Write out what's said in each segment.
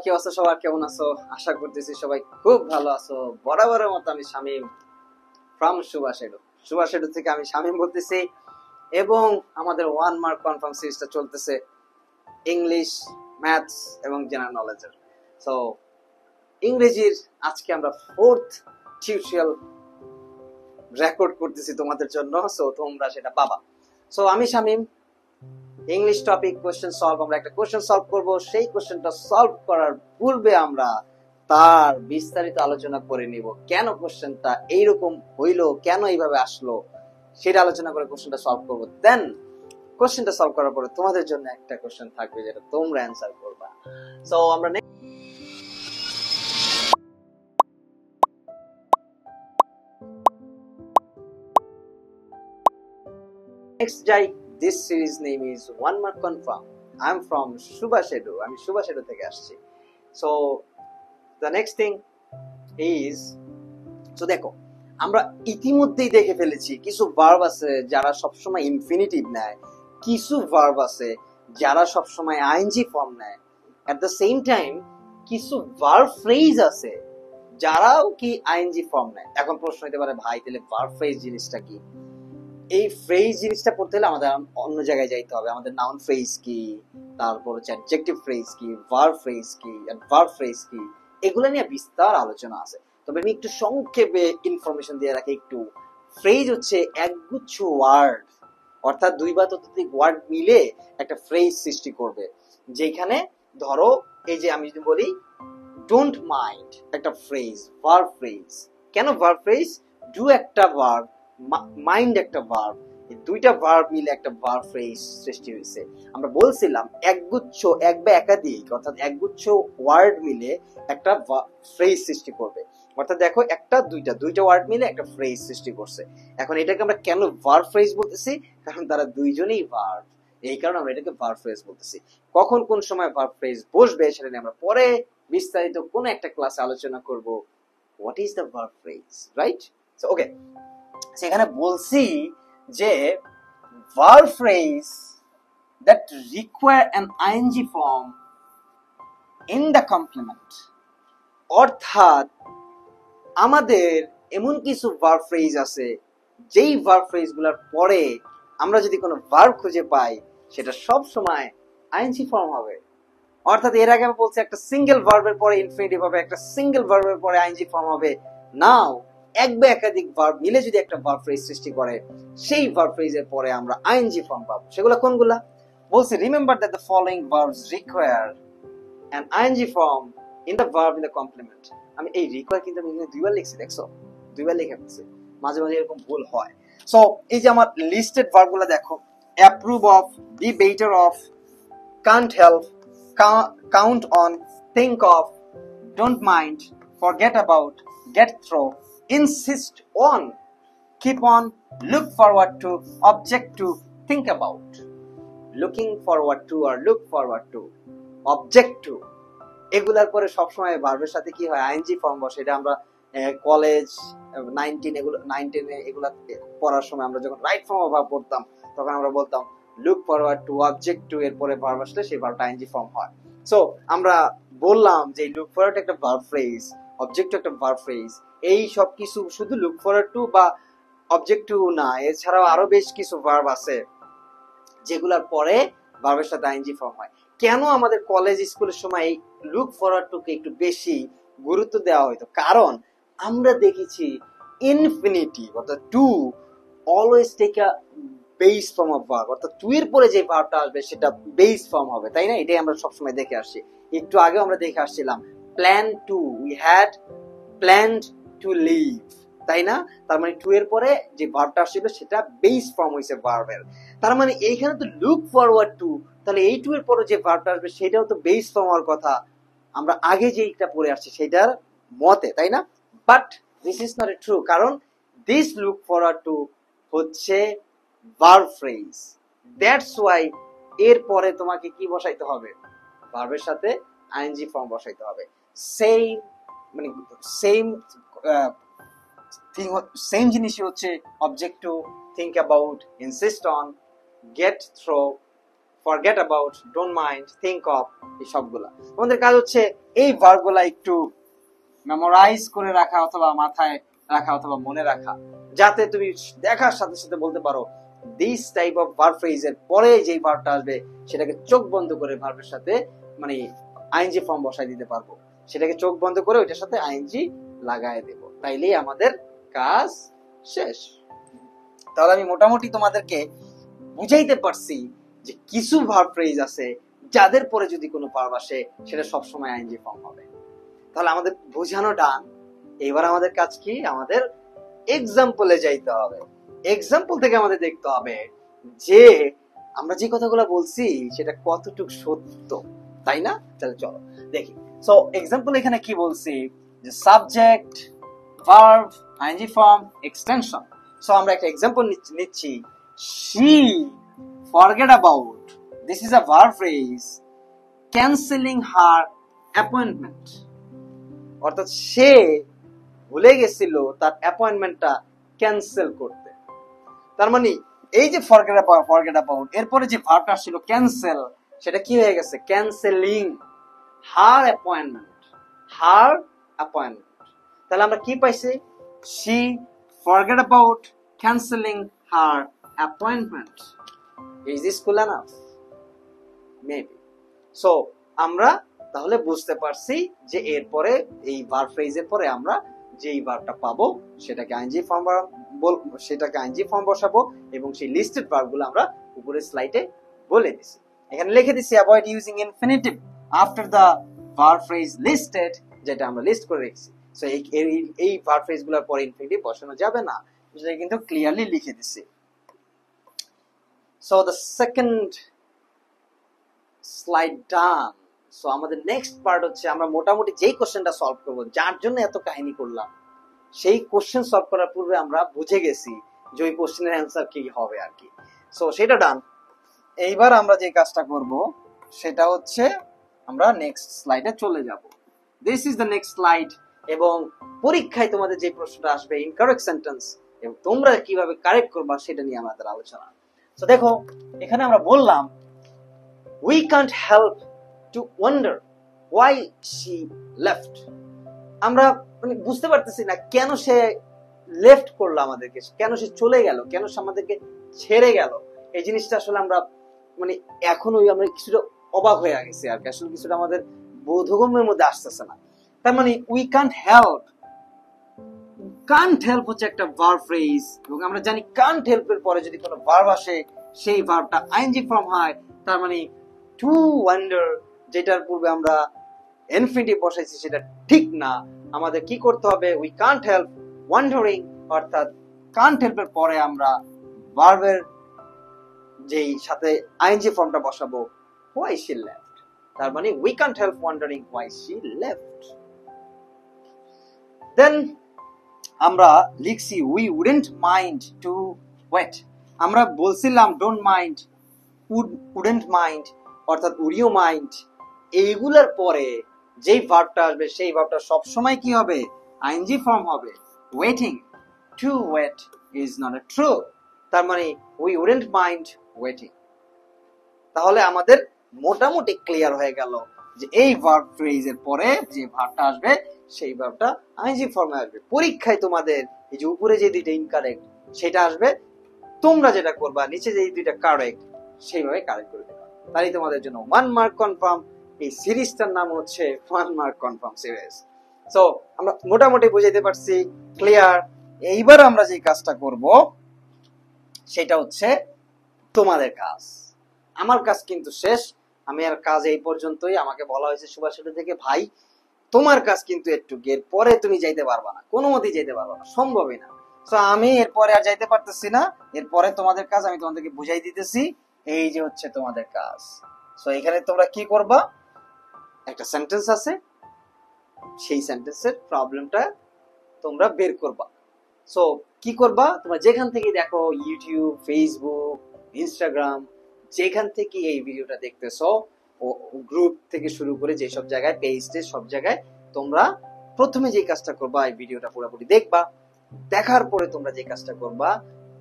কি অবস্থা সবার, কেমন আছো? আশা করতেছি সবাই খুব ভালো আছো। বরাবরের মতো আমি শামীম ফ্রম সুভাষেডু থেকে আমি শামীম বলতেছি, এবং আমাদের 1 মার্ক কনফার্ম সিরিজটা চলতেছে ইংলিশ, ম্যাথস এবং জেনারেল নলেজের। সো ইংরেজির আজকে আমরা 4th টিউটোরিয়াল রেকর্ড করতেছি তোমাদের জন্য, সো তোমরা সেটা পাবা। সো আমি Shamim, English topic question solve, আমরা একটা কোশ্চেন সলভ করব। সেই কোশ্চেনটা সলভ করার পূর্বে আমরা তার বিস্তারিত আলোচনা করে নিব, কেন কোশ্চেনটা এইরকম হইলো, কেন এইভাবে আসলো, সেটা আলোচনা করে কোশ্চেনটা সলভ করব। দেন কোশ্চেনটা সলভ করার পরে তোমাদের জন্য একটা কোশ্চেন থাকবে যেটা তোমরা অ্যানসার করবা। সো আমরা নেক্সট যাই। This series name is 1 mark confirm. I am from সুভাষেডু, আমি সুভাষেডু থেকে আসছি। So the next thing is, so দেখো আমরা ইতিমধ্যেই দেখে ফেলেছি কিছু ভার্ব আছে যারা সবসময় ইনফিনিটিভ নেয়, কিছু ভার্ব আছে যারা সবসময় আইএনজি ফর্ম নেয়। এট দ্য সেম টাইম কিছু ভার্ব ফ্রেজ আছে যারাও কি আইএনজি ফর্ম নেয়। এখন প্রশ্ন হতে পারে, ভাই তাহলে ভার্ব ফ্রেজ জিনিসটা কি? এই ফ্রেজ জিনিসটা পড়তে হলে আমাদের অন্য জায়গায় যাইতে হবে। আমাদের নাউন ফ্রেজ কি, তারপর হচ্ছে অ্যাডজেক্টিভ ফ্রেজ কি, ভার্ব ফ্রেজ কি, অ্যাডভার্ব ফ্রেজ কি, এগুলো নিয়ে বিস্তার আলোচনা আছে। তবে আমি একটু সংক্ষেপে ইনফরমেশন দিয়ে রাখি একটু। ফ্রেজ হচ্ছে একগুচ্ছ ওয়ার্ড, অর্থাৎ দুই বা ততোধিক ওয়ার্ড মিলে একটা ফ্রেজ সৃষ্টি করবে। যেখানে ধরো এই যে আমি যদি বলি ডোন্ট মাইন্ড, একটা ফ্রেজ, ভার্ব ফ্রেজ। কেন ভার্ব ফ্রেজ? ডু একটা ভার্ব, মাইন্ড একটা ভার্ব, এই দুইটা ভার্ব মিলে একটা ভার্ব ফ্রেজ সৃষ্টি হয়েছে। আমরা বলছিলাম একগুচ্ছ, এক বা একাধিক, অর্থাৎ একগুচ্ছ ওয়ার্ড মিলে একটা ফ্রেজ সৃষ্টি করবে। অর্থাৎ দেখো একটা দুইটা ওয়ার্ড মিলে একটা ফ্রেজ সৃষ্টি করছে। এখন এটাকে আমরা কেন ভার্ব ফ্রেজ বলতেছি? কারণ তারা দুইজনেই ভার্ব, এই কারণে আমরা এটাকে ভার্ব ফ্রেজ বলতেছি। কখন কোন সময় ভার্ব ফ্রেজ বসবে সেটা নিয়ে আমরা পরে বিস্তারিত কোন একটা ক্লাসে আলোচনা করব। What is the verb phrase, right? So okay, সেখানে বলছি যে verb phrase that require an ing form in the complement, অর্থাৎ আমাদের এমন কিছু verb phrase আছে যেই verb phrase গুলোর পরে আমরা যদি কোনো verb খুঁজে পাই সেটা সব সময় ing ফর্ম হবে। অর্থাৎ এর আগে আমি বলছি একটা সিঙ্গেল ভার্বের পরে ইনফিনিটিভ হবে, একটা সিঙ্গেল ভার্বের পরে আইএনজি ফর্ম হবে। নাও এক বা একাধিক ভার্ব মিলে যদি একটা ভার্ব ফ্রেজ সৃষ্টি করে, সেই ভার্ব ফ্রেজের পরে আমরা আইএনজি ফর্ম পাবো। সেগুলো কোনগুলা বলছি? Remember that the following verbs require an ING form in the verb in the complement. আমি এই রিকোয়ার কিন্তু আমি এখানে দুইবার লিখছি, দেখছো? দুইবার লিখে ফেলছি, মাঝে মাঝে এরকম ভুল হয়। সো এই যে আমার লিস্টেড ভার্বগুলো দেখো, approve of, be better of, can't help, count on, think of, don't mind, forget about, get through, insist on, keep on, look forward to, object to, think about. Looking forward to or look forward to, object to, এগুলার পরে সবসময় ভার্বের সাথে কি হয়? ING form বসে। এটা আমরা কলেজ 19 এগুলা পড়ার সময় আমরা যখন রাইট ফর্ম অফ ভার্ব পড়তাম তখন আমরা বলতাম look forward to, object to, এরপরে ভার্ব আসলে সেই ভার্বটা আইএনজি ফর্ম হয়। সো আমরা বললাম যে লুক ফরওয়ার্ড একটা ভার্ব ফ্রেজ, অবজেক্ট একটা ভার্ব ফ্রেজ। এই সব কিছু শুধু লুক ফরওয়ার্ড টু বা অবজেক্ট টু না, এছাড়াও আরো বেশ কিছু ভার্ব আছে যেগুলোর পরে ভার্বের সাথে আইএনজি ফর্ম হয়। কেন আমাদের কলেজ স্কুলের সময় এই লুক ফরওয়ার্ড টু কে একটু বেশি গুরুত্ব দেওয়া হতো? কারণ আমরা দেখেছি ইনফিনিটিভ অর্থাৎ to always take a base form of verb, অর্থাৎ টু এর পরে যে ভার্বটা আসবে সেটা বেস ফর্ম হবে, তাই না? এটাই আমরা সবসময় দেখে আসছি। একটু আগে আমরা দেখে আসছিলাম plan to, we had planned to leave, তাই না? তার মানে টু এর পরে যে ভার্বটা আসছিল সেটা বেস ফর্ম হইছে ভার্বের। তার মানে এইখানে তো লুক ফরওয়ার্ড টু, তাহলে এই টু এর পরে যে ভার্বটা আসবে সেটাও তো বেস ফর্ম হওয়ার কথা আমরা আগে যেটা পড়ে আসছি সেটার মতে, তাই না? But this is not true, কারণ দিস লুক ফরওয়ার্ড টু হচ্ছে ভার্ব ফ্রেজ। দ্যাটস ওয়াই এর পরে তোমাকে কি বসাইতে হবে? ভার্বের সাথে আইএনজি ফর্ম বসাইতে হবে। সেম মানে সেম সেম জিনিসই হচ্ছে object to, think about, insist on, get through, forget about, don't mind, think of, এই সবগুলা তোমাদের কাজ হচ্ছে এই ভার্বগুলা একটু মেমোরাইজ করে রাখা অথবা মাথায় রাখা অথবা মনে রাখা, যাতে তুমি দেখার সাথে সাথে বলতে পারো this type of verb phrase এর পরে যেই ভার্বটা আসবে সেটাকে চোখ বন্ধ করে ভার্বের সাথে মানে আইএনজি ফর্ম বসাই দিতে পারবো, সেটাকে চোখ বন্ধ করে ওইটার সাথে আইএনজি লাগায় দেব, তাইলেই আমাদের কাজ শেষ। তাহলে আমি মোটামুটি তোমাদেরকে বুঝাইতে পারছি যে কিছু ভার্ব ফ্রেজ আছে যাদের পরে যদি কোনো ভার্ব আসে সেটা সবসময় আইএনজি ফর্ম হবে। তাহলে আমাদের বোঝানো ডান। এবার আমাদের কাজ কি, আমাদের এক্সাম্পলে যাইতে হবে। এক্সাম্পল থেকে আমাদের দেখতে হবে যে আমরা যে কথাগুলো বলছি সেটা কতটুকু সত্য, তাই না? তাহলে চলো দেখি। সো এক্সাম্পল এখানে কি বলছি, যে subject, verb, ING form, extension. So আমরা একটা এক্সাম্পল নিচ্ছি, she forget about, this is a verb phrase, cancelling her appointment, অর্থাৎ সে ভুলে গেছিল তার অ্যাপয়েন্টমেন্টটা ক্যান্সেল করতে। তার মানে এই যে ফরগেট অ্যাবাউট এরপরে যে ভার্বটা ছিল ক্যান্সেল, সেটা কি হয়ে গেছে ক্যান্সেলিং হার অ্যাপয়েন্টমেন্ট, হার অ্যাপয়েন্টমেন্ট। তাহলে আমরা কি পাইছি, she forget about cancelling her appointment. Is this cool enough? Maybe. So আমরা তাহলে বুঝতে পারছি যে এরপরে এই ভার্ব ফ্রেজের পরে আমরা যেই ভার্বটা পাবো সেটাকে আইএনজি ফর্ম বসাবো এবং সেই লিস্টেড ভার্বগুলো আমরা উপরের স্লাইডে বলে দিছি। এখানে লিখে দিছি avoid using infinitive after the verb phrase listed, যেটা আমরা লিস্ট করে রেখেছি। সো এই ভার্ব ফ্রেজগুলোর পরে ইনফিনিটিভ বসানো যাবে না, সেটা কিন্তু ক্লিয়ারলি লিখে দিছি। So the second slide done. So আমাদের নেক্সট পার্ট হচ্ছে আমরা মোটামুটি যেই কোশ্চেনটা সলভ করব, যার জন্য এত কাহিনী করলাম, সেই কোশ্চেন সলভ করার পূর্বে আমরা বুঝে গেছি যে ওই কোশ্চেনের অ্যান্সার কি হবে আর কি। সো সেটা ডান। এইবার আমরা যে কাজটা করব সেটা হচ্ছে আমরা নেক্সট স্লাইডে চলে যাব। This is the next slide. এবং পরীক্ষায় তোমাদের যে প্রশ্নটা আসবে ইনকারেক্ট সেন্টেন্স এবং তোমরা কিভাবে কারেক্ট করবা সেটা নিয়ে আমাদের আলোচনা। সো দেখো এখানে আমরা বললাম we can't help to wonder why she left. আমরা মানে বুঝতে পারতেছি না কেন সে লেফট করলো আমাদেরকে, কেন সে চলে গেল, কেন সে আমাদেরকে ছেড়ে গেল। এই জিনিসটা আসলে আমরা মানে এখনো আমরা কিছুটা অবাক হয়ে গেছি আর কি, আসলে কিছুটা আমাদের বোধগম্যের মধ্যে আসতেছে না। তার মানে we can't help, can't help হচ্ছে একটা ভার্ব ফ্রেজ এবং আমরা জানি can't help এর পরে যদি কোনো ভার্ব আসে সেই ভার্বটা আইএনজি ফর্ম হয়। তার মানে টু ওয়ান্ডার, যেটার পূর্বে আমরা ইনফিনিটিভ বসাইছি সেটা ঠিক না। আমাদের কি করতে হবে, উই কান্ট হেল্প ওয়ান্ডারিং, অর্থাৎ কান্ট হেল্প এর পরে আমরা ভার্বের যেই সাথে আইএনজি ফর্মটা বসাবো হোয়াই শি লেফট। তার মানে we can't help wondering why she left. Then আমরা লিখছি we wouldn't mind to wait. আমরা বলছিলাম ডোন্ট মাইন্ড, উডেন্ট মাইন্ড অর্থাৎ উড ইউ মাইন্ড, এইগুলোর পরে যেই ভার্বটা আসবে সেই ভার্বটা সবসময় কি হবে, আইএনজি ফর্ম হবে। Waiting, to wait is not a true. তার মানে উই উডেন্ট মাইন্ড ওয়েটিং। তাহলে আমাদের মোটামুটি ক্লিয়ার হয়ে গেল যে এই ভার্ব ফ্রেজের পরে যে ভার্বটা আসবে সেই ভার্বটা আইএনজি ফর্মে আসবে। পরীক্ষায় তোমাদের এই যে উপরে যে দুইটা ইনকারেক্ট সেটা আসবে, তোমরা যেটা করবা নিচে যে দুইটা কারেক্ট সেইভাবে কারেক্ট করে দেবা, তাই তোমাদের জন্য 1 মার্ক কনফার্ম। এই সিরিজটার নাম হচ্ছে 1 মার্ক কনফার্ম সিরিজ। সো আমরা মোটামুটি বুঝাইতে পারছি, ক্লিয়ার। এইবার আমরা যে কাজটা করব সেটা হচ্ছে তোমাদের কাজ। আমার কাজ কিন্তু শেষ, আমি আর কাজ এই পর্যন্তই। আমাকে বলা হয়েছে সুভাষিতা থেকে, ভাই তোমার কাজ কিন্তু একটু এর পরে তুমি যাইতে পারবা না, কোনো মতেই যাইতে পারবা না, সম্ভবই না। সো আমি এরপরে আর যাইতে পারতেছি না, এরপরে তোমাদের কাজ আমি তোমাদেরকে বুঝাই দিতেছি। এই যে হচ্ছে তোমাদের কাজ। সো এখানে তোমরা কি করবা, একটা সেন্টেন্স আছে, সেই সেন্টেন্সের প্রবলেমটা তোমরা বের করবা। সো কি করবা, তোমরা যেখান থেকে দেখো ইউটিউব, ফেসবুক, ইনস্টাগ্রাম, যেখান থেকে এই ভিডিওটা দেখতেছো, ও গ্রুপ থেকে শুরু করে যেসব জায়গায় পেজে সব জায়গায় তোমরা প্রথমে যে কাজটা করবা, এই ভিডিওটা পুরোপুরি দেখবা। দেখার পরে তোমরা যে কাজটা করবা,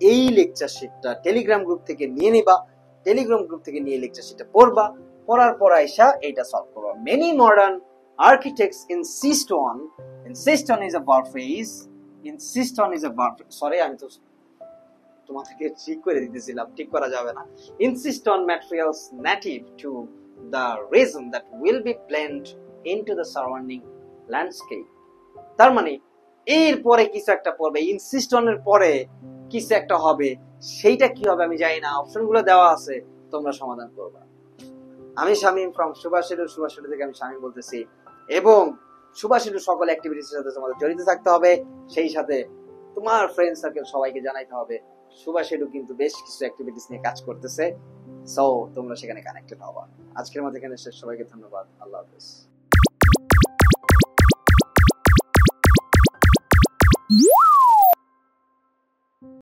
এই লেকচার শিটটা টেলিগ্রাম গ্রুপ থেকে নিয়ে নিবা। টেলিগ্রাম গ্রুপ থেকে নিয়ে লেকচার শিটটা পড়বা, পড়ার পর আইসা এটা সলভ করবা। Many modern architects insist on is a verb phrase, sorry আমি তো তোমাকে ঠিক করে দিতেছিলাম, ঠিক করা যাবে না। insist on materials native to the reason that will be blend into the surrounding landscape। তার মানে এর পরে কিছু একটা পড়বে, insist on এর পরে কিছু একটা হবে, সেইটা কি হবে আমি জানি না, অপশনগুলো দেওয়া আছে, তোমরা সমাধান করবা। আমি শামীম ফ্রম সুভাষেডু থেকে আমি শামীম বলতেছি, এবং সুভাষেডু সকল অ্যাক্টিভিটিসের সাথে তোমাদের জড়িত থাকতে হবে, সেই সাথে তোমার ফ্রেন্ড সার্কেল সবাইকে জানাইতে হবে সুভাষেডু কিন্তু বেশ কিছু অ্যাক্টিভিটিস নিয়ে কাজ করতেছে, সো তোমরা সেখানে কানেক্টেড হবা। আজকের মতো এখানে শেষ, সবাইকে ধন্যবাদ, আল্লাহ হাফেজ।